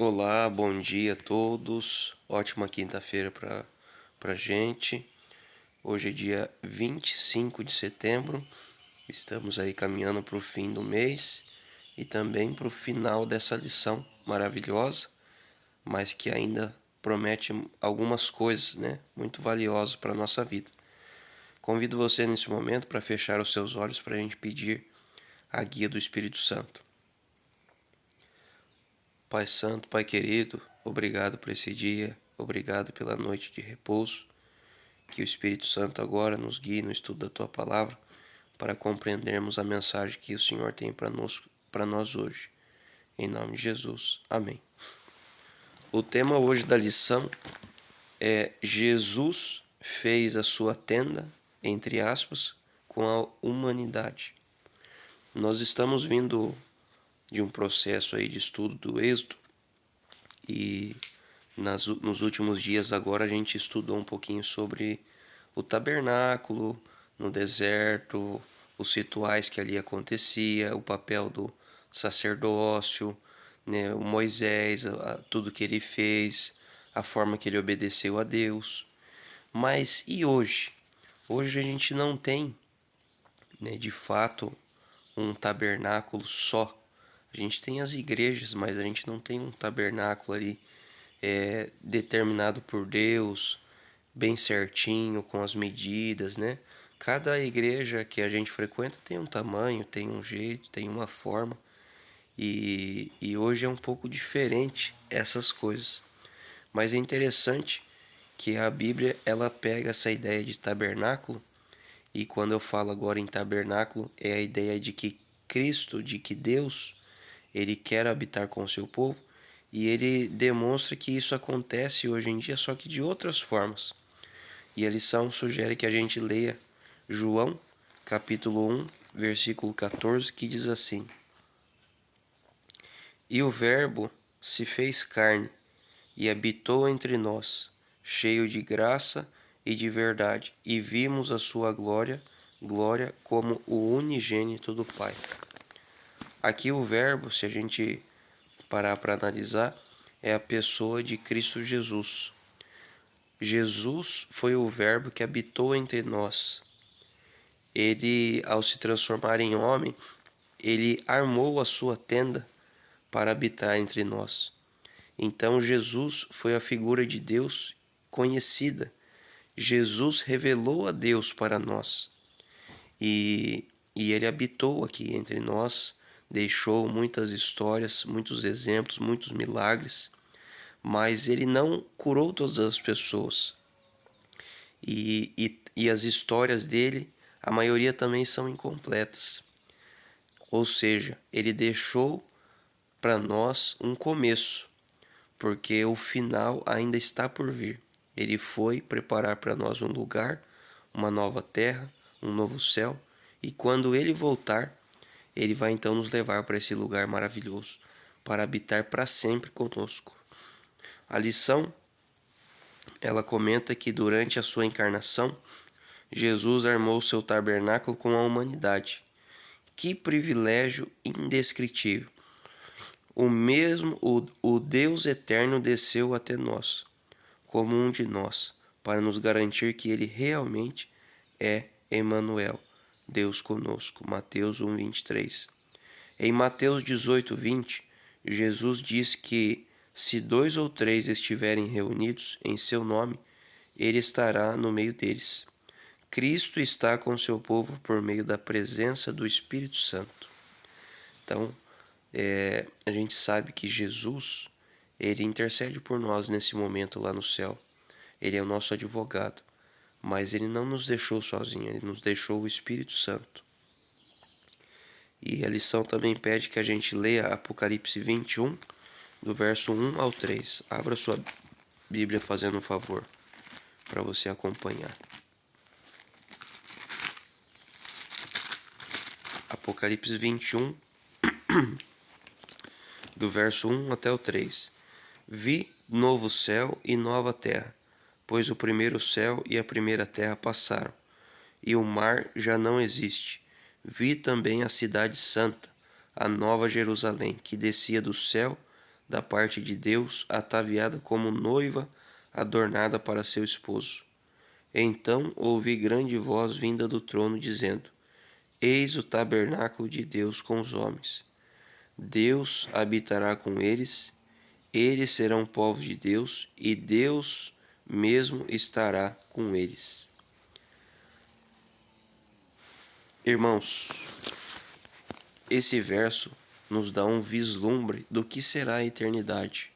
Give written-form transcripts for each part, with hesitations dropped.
Olá, bom dia a todos. Ótima quinta-feira para gente. Hoje é dia 25 de setembro. Estamos aí caminhando para o fim do mês e também para o final dessa lição maravilhosa, mas que ainda promete algumas coisas, né, muito valiosas para a nossa vida. Convido você nesse momento para fechar os seus olhos para a gente pedir a guia do Espírito Santo. Pai Santo, Pai querido, obrigado por esse dia, obrigado pela noite de repouso. Que o Espírito Santo agora nos guie no estudo da Tua Palavra para compreendermos a mensagem que o Senhor tem para nós hoje. Em nome de Jesus. Amém. O tema hoje da lição é Jesus fez a sua tenda, entre aspas, com a humanidade. Nós estamos vindo de um processo aí de estudo do Êxodo e nos últimos dias agora a gente estudou um pouquinho sobre o tabernáculo no deserto, os rituais que ali acontecia, o papel do sacerdócio, né, o Moisés, tudo que ele fez, a forma que ele obedeceu a Deus. Mas e hoje? Hoje a gente não tem, né, de fato, um tabernáculo só. A gente tem as igrejas, mas a gente não tem um tabernáculo ali determinado por Deus, bem certinho, com as medidas, né? Cada igreja que a gente frequenta tem um tamanho, tem um jeito, tem uma forma. E hoje é um pouco diferente essas coisas. Mas é interessante que a Bíblia ela pega essa ideia de tabernáculo, e quando eu falo agora em tabernáculo, é a ideia de que Cristo, de que Deus, ele quer habitar com o seu povo, e ele demonstra que isso acontece hoje em dia, só que de outras formas. E a lição sugere que a gente leia João, capítulo 1, versículo 14, que diz assim: E o Verbo se fez carne e habitou entre nós, cheio de graça e de verdade, e vimos a sua glória, glória como o unigênito do Pai. Aqui o Verbo, se a gente parar para analisar, é a pessoa de Cristo Jesus. Jesus foi o Verbo que habitou entre nós. Ele, ao se transformar em homem, ele armou a sua tenda para habitar entre nós. Então Jesus foi a figura de Deus conhecida. Jesus revelou a Deus para nós. E ele habitou aqui entre nós, deixou muitas histórias, muitos exemplos, muitos milagres, mas ele não curou todas as pessoas. E as histórias dele, a maioria também são incompletas. Ou seja, ele deixou para nós um começo, porque o final ainda está por vir. Ele foi preparar para nós um lugar, uma nova terra, um novo céu, e quando ele voltar, ele vai então nos levar para esse lugar maravilhoso, para habitar para sempre conosco. A lição, ela comenta que durante a sua encarnação, Jesus armou seu tabernáculo com a humanidade. Que privilégio indescritível! O Deus eterno desceu até nós, como um de nós, para nos garantir que ele realmente é Emanuel, Deus conosco. Mateus 1:23. Em Mateus 18:20, Jesus diz que se 2 ou 3 estiverem reunidos em seu nome, ele estará no meio deles. Cristo está com seu povo por meio da presença do Espírito Santo. Então, a gente sabe que Jesus, ele intercede por nós nesse momento lá no céu. Ele é o nosso advogado, mas ele não nos deixou sozinhos, ele nos deixou o Espírito Santo. E a lição também pede que a gente leia Apocalipse 21, do verso 1 ao 3. Abra sua Bíblia fazendo um favor, para você acompanhar. Apocalipse 21, do verso 1 até o 3. Vi novo céu e nova terra, pois o primeiro céu e a primeira terra passaram, e o mar já não existe. Vi também a cidade santa, a nova Jerusalém, que descia do céu da parte de Deus, ataviada como noiva adornada para seu esposo. Então ouvi grande voz vinda do trono, dizendo: Eis o tabernáculo de Deus com os homens. Deus habitará com eles, eles serão povo de Deus, e Deus mesmo estará com eles. Irmãos, esse verso nos dá um vislumbre do que será a eternidade.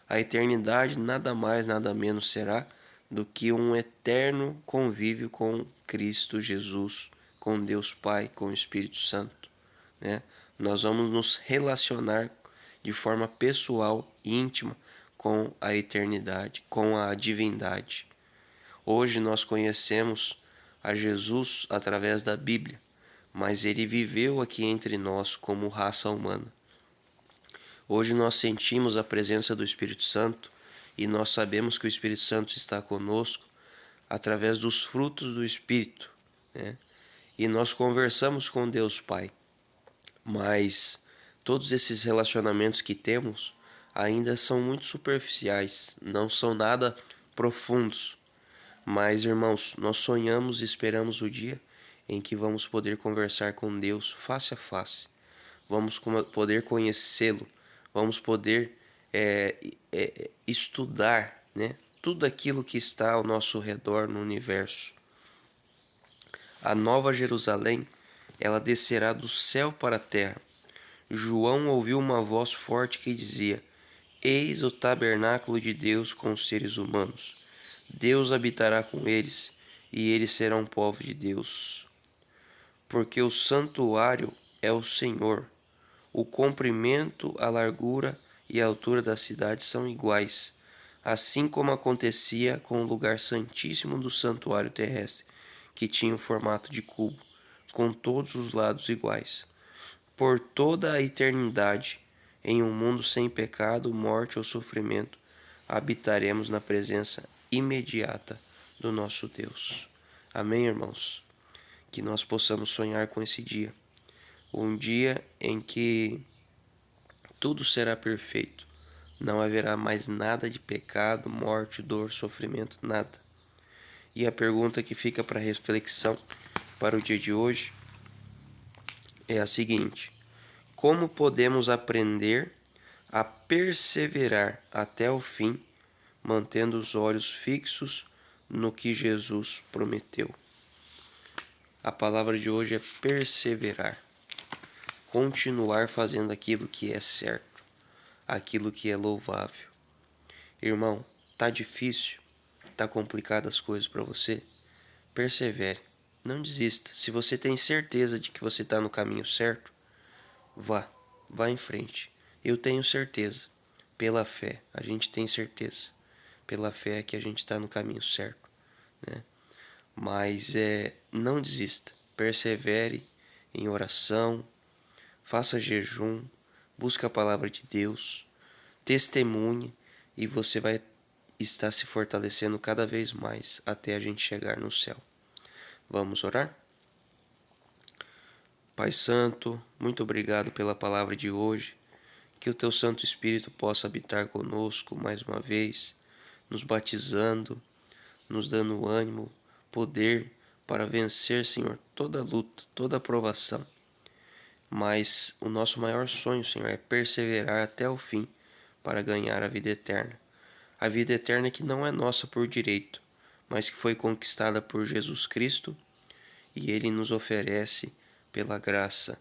A eternidade nada mais, nada menos será do que um eterno convívio com Cristo Jesus, com Deus Pai, com o Espírito Santo, né? Nós vamos nos relacionar de forma pessoal e íntima com a eternidade, com a divindade. Hoje nós conhecemos a Jesus através da Bíblia, mas ele viveu aqui entre nós como raça humana. Hoje nós sentimos a presença do Espírito Santo e nós sabemos que o Espírito Santo está conosco através dos frutos do Espírito, né? E nós conversamos com Deus Pai, mas todos esses relacionamentos que temos ainda são muito superficiais, não são nada profundos. Mas, irmãos, nós sonhamos e esperamos o dia em que vamos poder conversar com Deus face a face. Vamos poder conhecê-lo, vamos poder estudar, né, tudo aquilo que está ao nosso redor no universo. A nova Jerusalém, ela descerá do céu para a terra. João ouviu uma voz forte que dizia: Eis o tabernáculo de Deus com os seres humanos. Deus habitará com eles, e eles serão povo de Deus. Porque o santuário é o Senhor. O comprimento, a largura e a altura da cidade são iguais, assim como acontecia com o lugar santíssimo do santuário terrestre, que tinha o formato de cubo, com todos os lados iguais. Por toda a eternidade, em um mundo sem pecado, morte ou sofrimento, habitaremos na presença imediata do nosso Deus. Amém, irmãos? Que nós possamos sonhar com esse dia. Um dia em que tudo será perfeito. Não haverá mais nada de pecado, morte, dor, sofrimento, nada. E a pergunta que fica para reflexão para o dia de hoje é a seguinte: como podemos aprender a perseverar até o fim, mantendo os olhos fixos no que Jesus prometeu? A palavra de hoje é perseverar. Continuar fazendo aquilo que é certo, aquilo que é louvável. Irmão, tá difícil, tá complicado as coisas para você? Persevere, não desista. Se você tem certeza de que você está no caminho certo, vá em frente. Eu tenho certeza, pela fé, a gente tem certeza, pela fé que a gente está no caminho certo, né? Mas não desista, persevere em oração, faça jejum, busque a palavra de Deus, testemunhe e você vai estar se fortalecendo cada vez mais até a gente chegar no céu. Vamos orar? Pai Santo, muito obrigado pela palavra de hoje. Que o Teu Santo Espírito possa habitar conosco mais uma vez, nos batizando, nos dando ânimo, poder para vencer, Senhor, toda luta, toda provação. Mas o nosso maior sonho, Senhor, é perseverar até o fim para ganhar a vida eterna. A vida eterna que não é nossa por direito, mas que foi conquistada por Jesus Cristo e Ele nos oferece pela graça.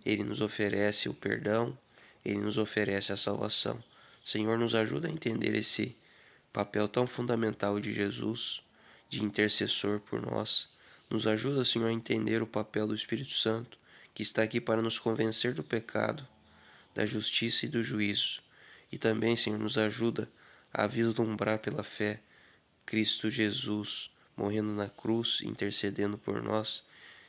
Ele nos oferece o perdão, Ele nos oferece a salvação. Senhor, nos ajuda a entender esse papel tão fundamental de Jesus, de intercessor por nós. Nos ajuda, Senhor, a entender o papel do Espírito Santo, que está aqui para nos convencer do pecado, da justiça e do juízo. E também, Senhor, nos ajuda a vislumbrar pela fé Cristo Jesus morrendo na cruz, intercedendo por nós,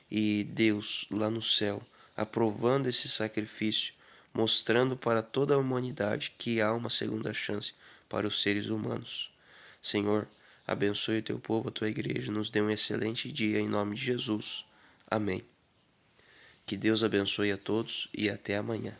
e Deus lá no céu aprovando esse sacrifício, mostrando para toda a humanidade que há uma segunda chance para os seres humanos. Senhor, abençoe o teu povo, a tua igreja, nos dê um excelente dia em nome de Jesus. Amém. Que Deus abençoe a todos e até amanhã.